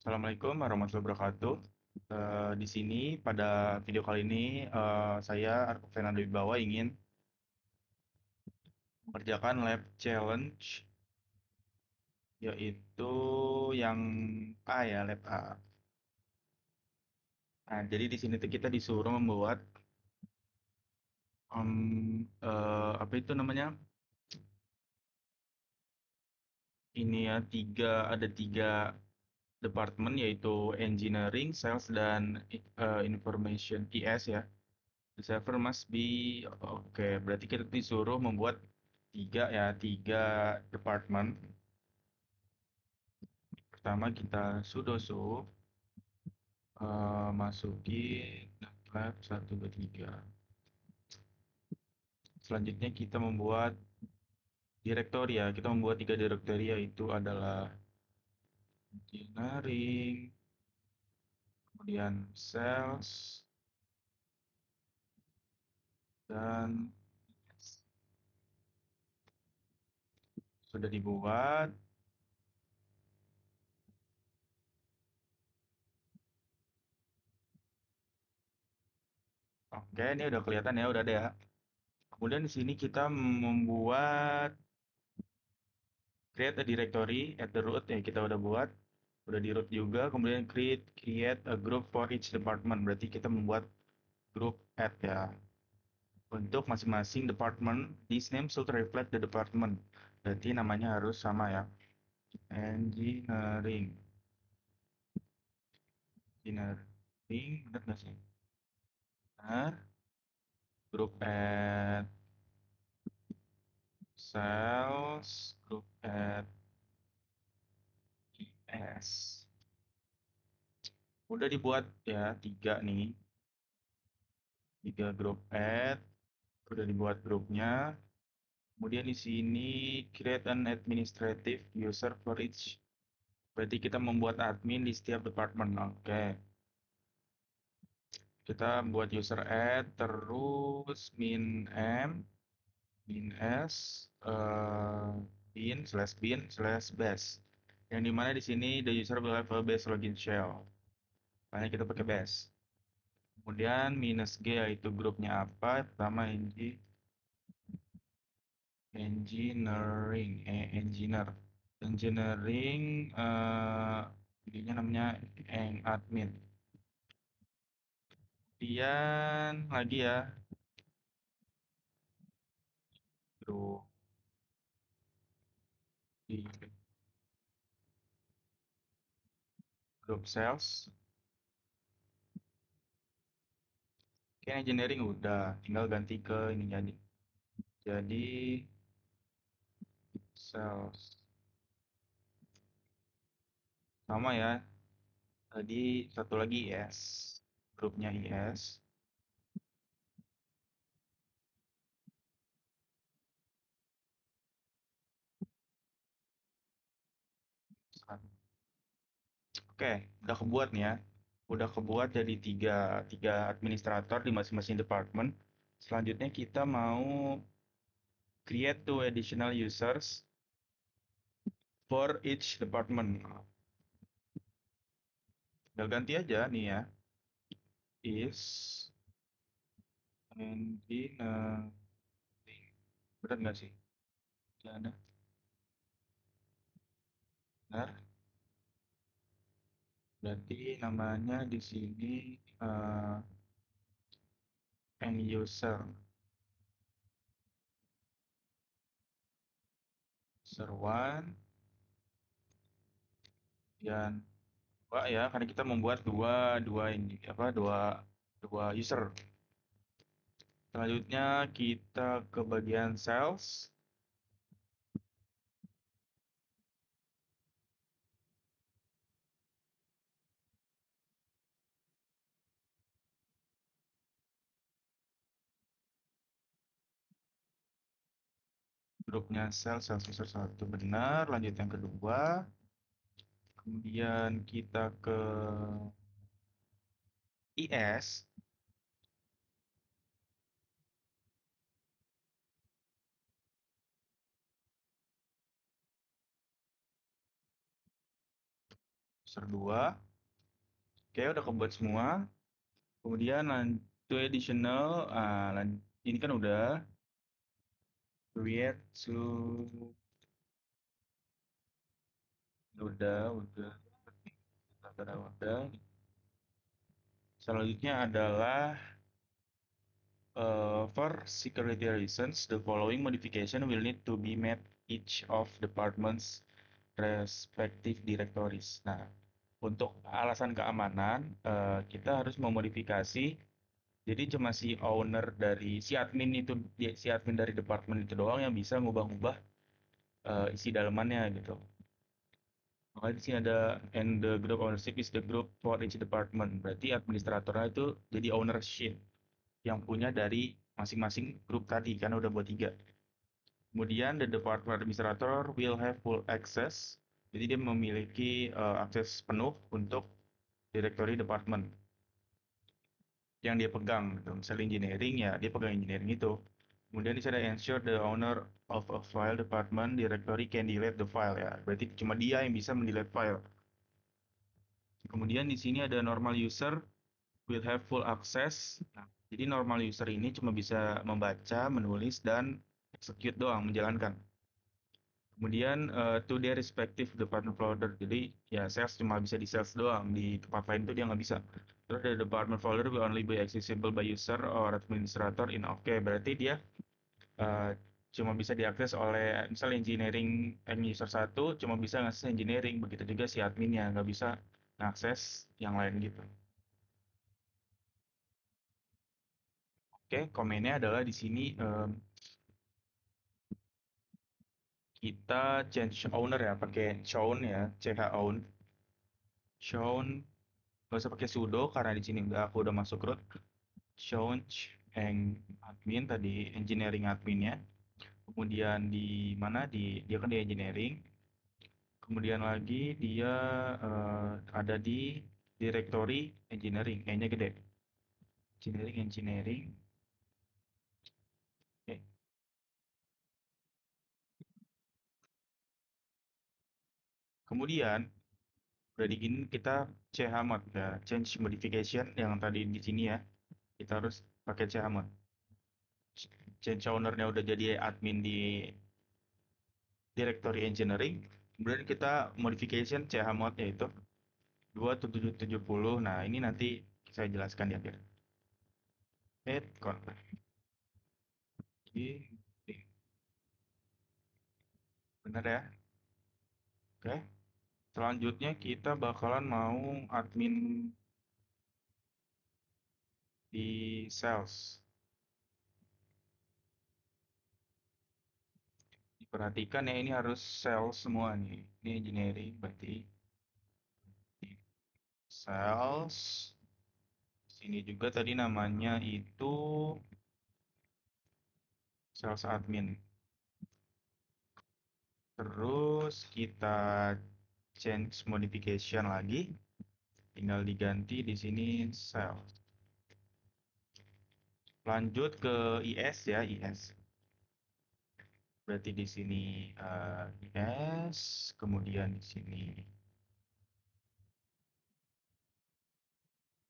Assalamualaikum warahmatullahi wabarakatuh. Di sini pada video kali ini saya Arko Fernando Wibawa ingin mengerjakan lab challenge yaitu yang A ya, lab A. Nah, jadi di sini tuh kita disuruh membuat apa itu namanya? Ini ya ada tiga departemen yaitu engineering, sales dan information IS ya. The server must be oke, berarti kita disuruh membuat tiga department. Pertama kita sudo masukin lab 1 2 3. Selanjutnya kita membuat direktori ya. Kita membuat tiga direktori yaitu adalah engineering, kemudian sales dan sudah dibuat. Oke, ini udah kelihatan ya, udah ada ya. Kemudian di sini kita membuat create a directory at the root yang kita udah di root juga. Kemudian create a group for each department, berarti kita membuat grup add ya untuk masing-masing department. This name should reflect the department, berarti namanya harus sama ya. Engineering, benar nggak sih? Benar. Grup add sales, grup add es, udah dibuat ya tiga grup add, udah dibuat grupnya. Kemudian di sini create an administrative user for each. Berarti kita membuat admin di setiap department. Oke. Kita buat user add terus min s eh, bin slash base. Yang dimana di sini the user will have a base login shell. Makanya kita pakai base. Kemudian minus g yaitu grupnya apa? Pertama engineer. Engineering ininya namanya admin. Kemudian lagi ya grup di grup sales. Oke, engineering udah, tinggal ganti ke ini jadi sales. Sama ya, tadi satu lagi IS, grupnya IS. Oke, udah kebuat nih ya. Udah kebuat jadi tiga administrator di masing-masing department. Selanjutnya kita mau create two additional users for each department. Tinggal ganti aja nih ya. Is engineering. Benar nggak sih? Ada. Benar. Berarti namanya di sini end user. User one dan dua ya, karena kita membuat dua ini apa dua user. Selanjutnya kita ke bagian sales. Grupnya sales user satu benar. Lanjut yang kedua. Kemudian kita ke IS. user 2. Oke, udah kebuat semua. Kemudian to additional, ini kan udah create to, udah, udah. Selanjutnya adalah for security reasons, the following modification will need to be made each of departments respective directories. Nah, untuk alasan keamanan, kita harus memodifikasi. Jadi cuma si owner dari si admin itu, si admin dari departemen itu doang yang bisa ngubah-ngubah isi dalamannya gitu. Makanya di sini ada and the group ownership is the group for each department. Berarti administratornya itu jadi ownership yang punya dari masing-masing grup tadi, karena udah buat 3. Kemudian the department administrator will have full access. Jadi dia memiliki akses penuh untuk directory department yang dia pegang gitu. Misalnya engineering, ya dia pegang engineering itu. Kemudian di sana ensure the owner of a file department directory can delete the file, ya. Berarti cuma dia yang bisa mendelete file. Kemudian di sini ada normal user will have full access. Nah, jadi normal user ini cuma bisa membaca, menulis, dan execute doang, menjalankan. Kemudian to their respective department folder. Jadi ya sales cuma bisa di sales doang, di tempat lain tuh dia nggak bisa. Terus the department folder will only be accessible by user or administrator in. Oke, berarti dia eh, cuma bisa diakses oleh misalnya engineering user satu cuma bisa ngakses engineering, begitu juga si adminnya nggak bisa ngakses yang lain gitu. Oke, komennya adalah di sini kita change owner ya, pakai chown ya, ch own. Chown nggak usah pakai sudo karena di sini aku udah masuk root. Chown eng admin tadi, engineering adminnya. Kemudian di mana, dia kan di engineering. Kemudian lagi dia ada di directory engineering, E-nya gede. Engineering. Oke. Kemudian udah digini kita chmod ya, change modification yang tadi di sini ya. Kita harus pakai chmod. Change ownernya udah jadi admin di directory engineering. Kemudian kita modification chmod yaitu 2770. Nah, ini nanti saya jelaskan di akhir. Add contact. Benar ya? Oke. Selanjutnya kita bakalan mau admin di sales. Diperhatikan ya, ini harus sales semua nih. Ini engineering berarti sales. Sini juga tadi namanya itu sales admin. Terus kita change modification lagi. Tinggal diganti di sini sales. Lanjut ke IS ya, IS. Berarti di sini IS, kemudian di sini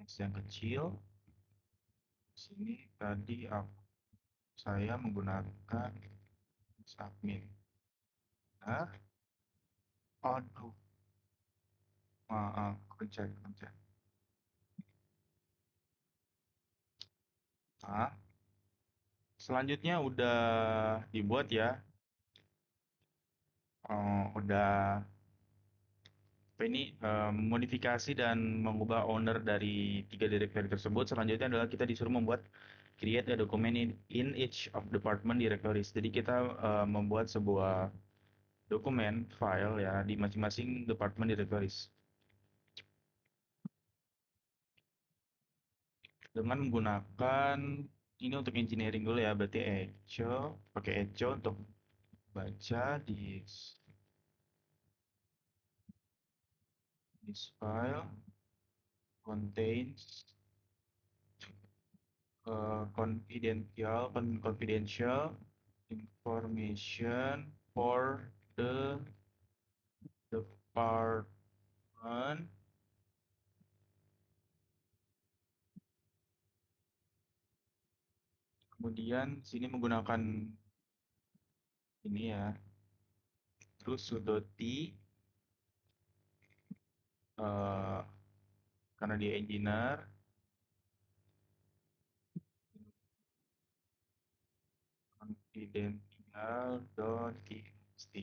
IS yang kecil. Di sini tadi saya menggunakan submit. Nah, aduh, maaf, kencet. Nah, selanjutnya udah dibuat ya. Udah apa ini modifikasi dan mengubah owner dari 3 directory tersebut. Selanjutnya adalah kita disuruh membuat create a document in each of department directories. Jadi kita membuat sebuah dokumen file ya di masing-masing department directories dengan menggunakan ini untuk engineering dulu ya, berarti pakai echo untuk baca di this file contains confidential information for the department on. Kemudian sini menggunakan ini ya. Terus Sudoti eh, karena dia engineer, confidential.txt.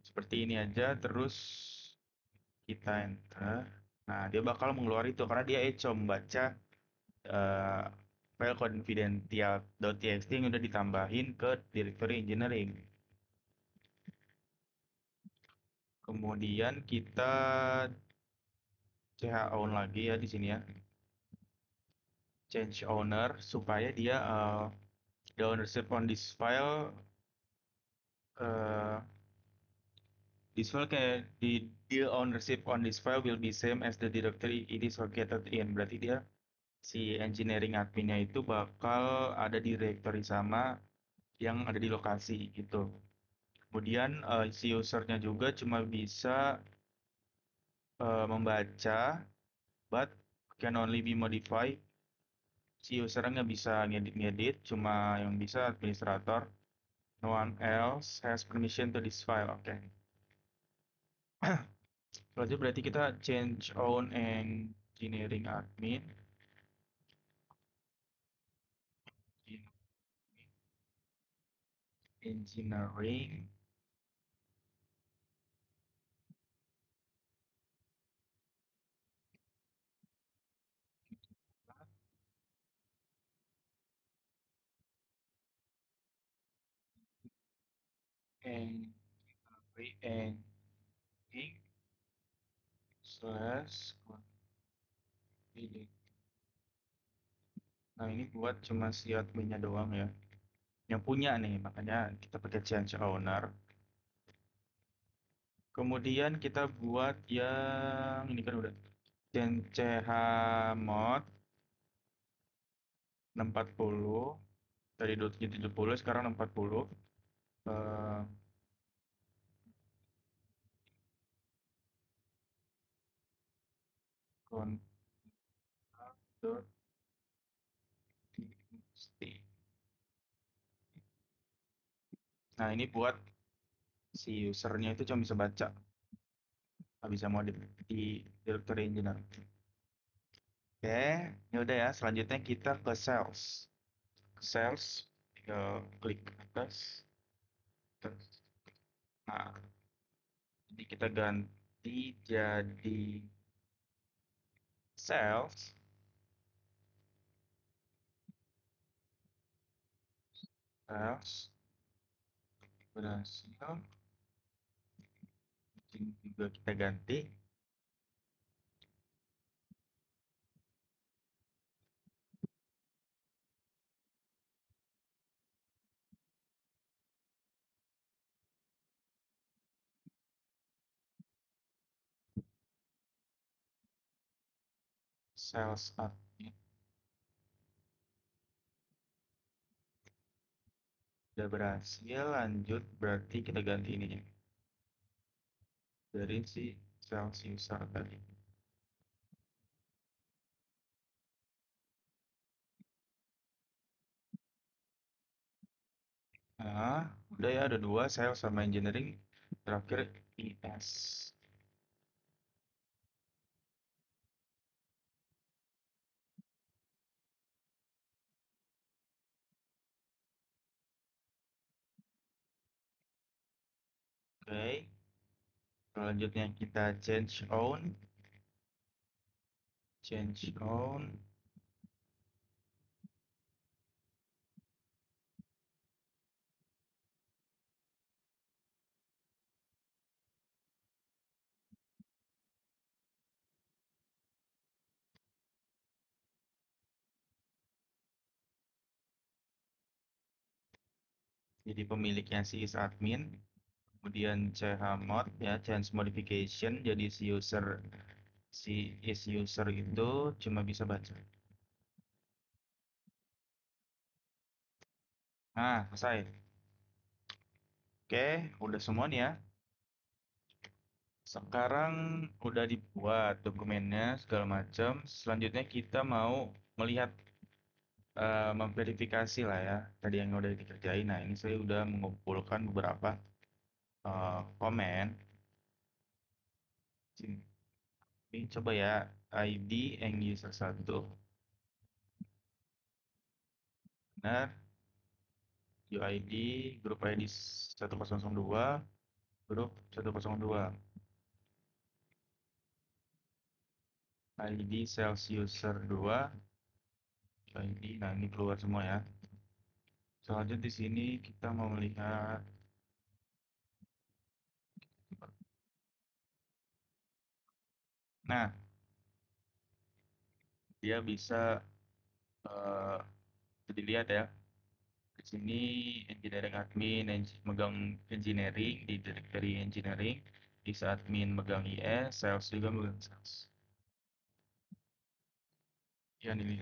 Seperti ini aja, terus kita enter. Nah, dia bakal mengeluarkan itu karena dia echo membaca eh, file confidential.txt yang udah ditambahin ke directory engineering. Kemudian kita ch own lagi ya di sini ya. Change owner supaya dia the ownership on uh, this file kayak the ownership on this file will be same as the directory it is located in. Berarti dia si engineering adminnya itu bakal ada di directory sama yang ada di lokasi gitu. Kemudian si usernya juga cuma bisa membaca, but can only be modified. Si usernya nggak bisa ngedit-ngedit, cuma yang bisa administrator. No one else has permission to this file. Oke. Selanjutnya berarti kita change own engineering admin. Engineering and and slash confidential. Nah ini buat cuma si adminnya doang ya. Yang punya nih, makanya kita pakai change owner. Kemudian kita buat yang ini kan udah chmod 640 dari 270 sekarang 640 eh contact.txt. Nah ini buat si usernya itu cuma bisa baca, nggak bisa modif di directory engineer. Oke, ya udah ya. Selanjutnya kita ke sales. Sales, tinggal klik atas. Nah, jadi kita ganti jadi sales, sales berhasil. Ini juga kita ganti sales admin. Udah berhasil, lanjut berarti kita ganti ininya dari si sales user tadi. Nah, udah ya ada dua sales sama engineering. Terakhir IS. Oke, selanjutnya kita change own, jadi pemiliknya si is admin. Kemudian chmod ya change modification, jadi si is user itu cuma bisa baca. Nah, selesai. Oke, udah semua nih ya. Sekarang udah dibuat dokumennya segala macam. Selanjutnya kita mau melihat memverifikasi lah ya tadi yang udah dikerjain. Nah, ini saya udah mengumpulkan beberapa komen. Sini. Ini coba ya ID end user 1 benar, UID grup ID 1002 grup 102 ID sales user 2 UID. Nah, ini keluar semua ya. Selanjutnya di sini kita mau melihat. Nah, dia bisa eh, dilihat ya. Di sini engineering admin megang engineering di directory engineering, bisa admin megang IS, sales juga megang sales. Ya ini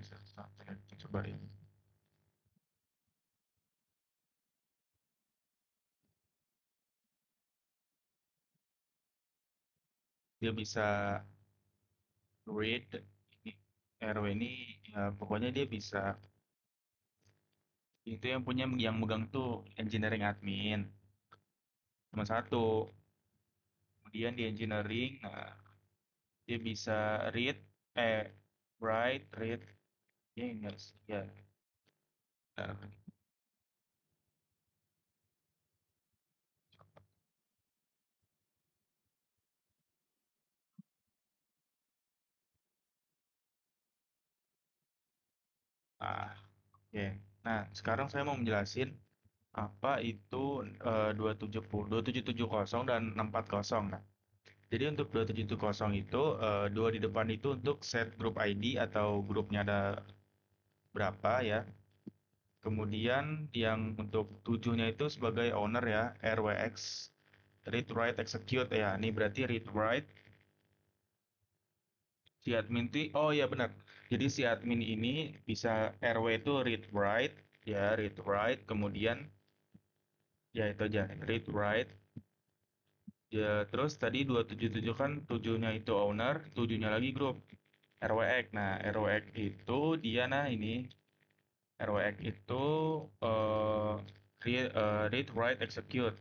coba ini. Dia bisa read ini RW ini ya, pokoknya dia bisa itu yang punya yang megang tuh engineering admin cuma satu. Kemudian di engineering, nah dia bisa read, eh write, read, ya enggak ya. Nah, ah, oke. Nah, sekarang saya mau menjelasin apa itu 2770 dan 640. Nah, jadi untuk 2770 itu dua di depan itu untuk set group ID atau grupnya ada berapa ya. Kemudian yang untuk tujuhnya itu sebagai owner ya, RWX, read write execute ya. Ini berarti read write si admin oh ya benar. Jadi si admin ini bisa RW itu read write ya, read write kemudian ya itu aja read write. Ya, terus tadi 277 kan tujuhnya itu owner, tujuhnya lagi grup RWX. Nah, RWX itu dia nah ini RWX itu read, write, execute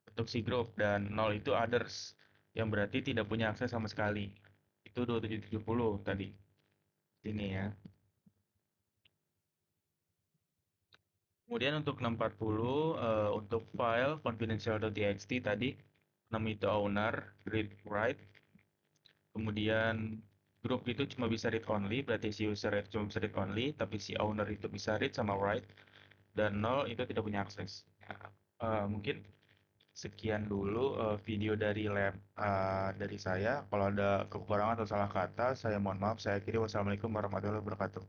untuk si grup dan nol itu others yang berarti tidak punya akses sama sekali. Itu 2770 tadi. Ini ya. Kemudian untuk 640 untuk file confidential.txt tadi 6 itu owner, read, write. Kemudian grup itu cuma bisa read only, berarti si user itu cuma bisa read only, tapi si owner itu bisa read sama write, dan nol itu tidak punya akses. Nah, mungkin sekian dulu video dari lab dari saya. Kalau ada kekurangan atau salah kata, saya mohon maaf. Saya akhiri. Wassalamualaikum warahmatullahi wabarakatuh.